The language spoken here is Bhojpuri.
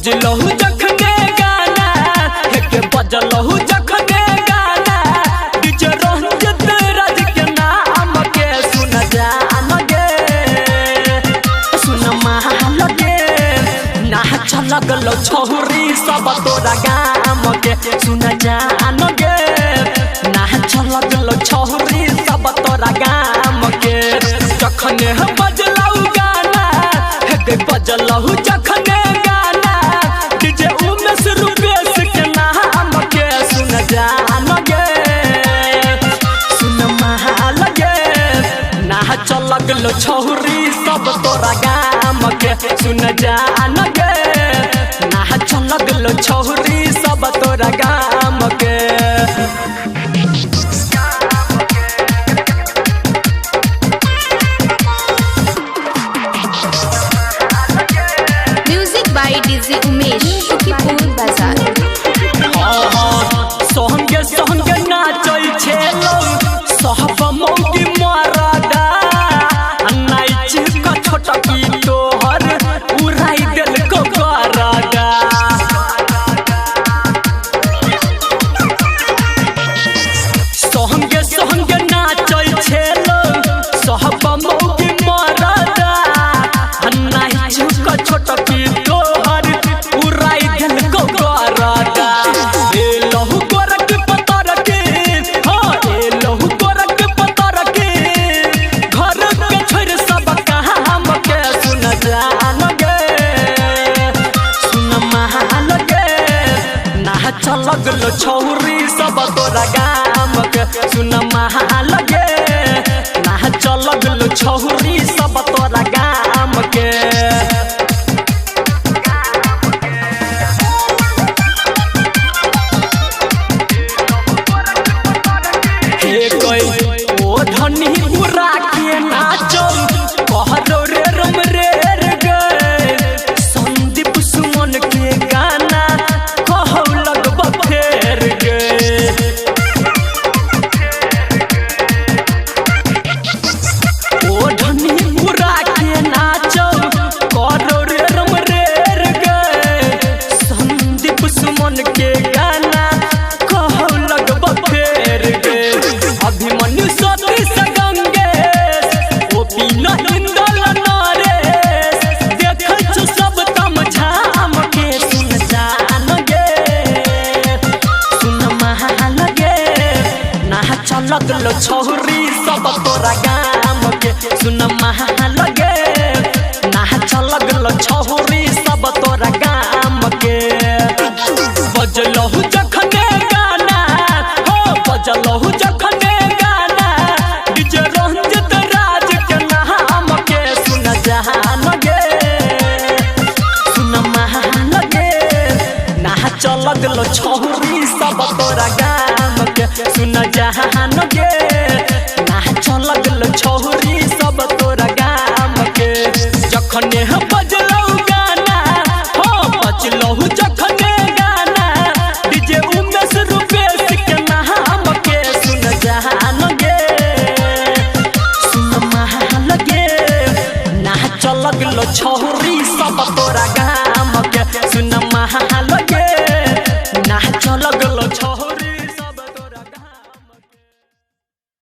बजलहु जखने गाना के बजलहु जखने गाना डीजे रंजित राज के नाम के सुन जान गे सुन महल गे नाच लगल छोरी सब तोरा गाम के सुन जान गे नाच लगल छोरी सब तोरा गाम के जखने बजलहु गाना के बजलहु जखने गाना डीजे उमेश रूपेश के नाम के सुन जान गे सुन महल गे नाच लगल छोरी सब तोरा गाम के सुन जान गे नाच लगल छोरी सब तोरा गाम के डीजे उमेश शुकीपुर बाजार संगे संगे नाचै छे सब मौगी मरदा नाच का छोटा की तोहर उड़ाई दिल को करदा संगे संगे नाचै छे सब मौगी मरदा नाच का छोटा की लगल छोरी सब तोरा गाम के सुन महल गे नाच लगल छोरी सब तोरा गाम के ओ धनी पूरा के नाचो कहरो रे रम रे गे संदीप सुमन के गाना कहौ लगब फेर गे ओ धनी पूरा के नाचो कहरो रे रम रे गे संदीप सुमन के गाना कहौ लगब फेर गे अभिमन्यु सती संगे ओ पीना हिंदल नरेश देखै छु सब तम झाम के सुन जान गे सुन महल गे नाच लगल छोरी सब तोरा गाम के सुन महल गे नाच लगल छोरी सब तोरा गाम के बजलहु जखने गाना हो बजलहु जखने गाना डीजे रंजित राज के नाम के सुन जान गे सुन महल गे नाच लगल छोरी सब तोरा गाम के सुन जान गे नाच लगल छोरी सब तोरा गाम के जखने बजलहु गाना हो बजलहु जखने गाना डीजे उमेश रूपेश के नाम के सुन जान गे सुन महल गे नाच लगल छोरी सब तोरा गाम के सुन महल गे नाच लगल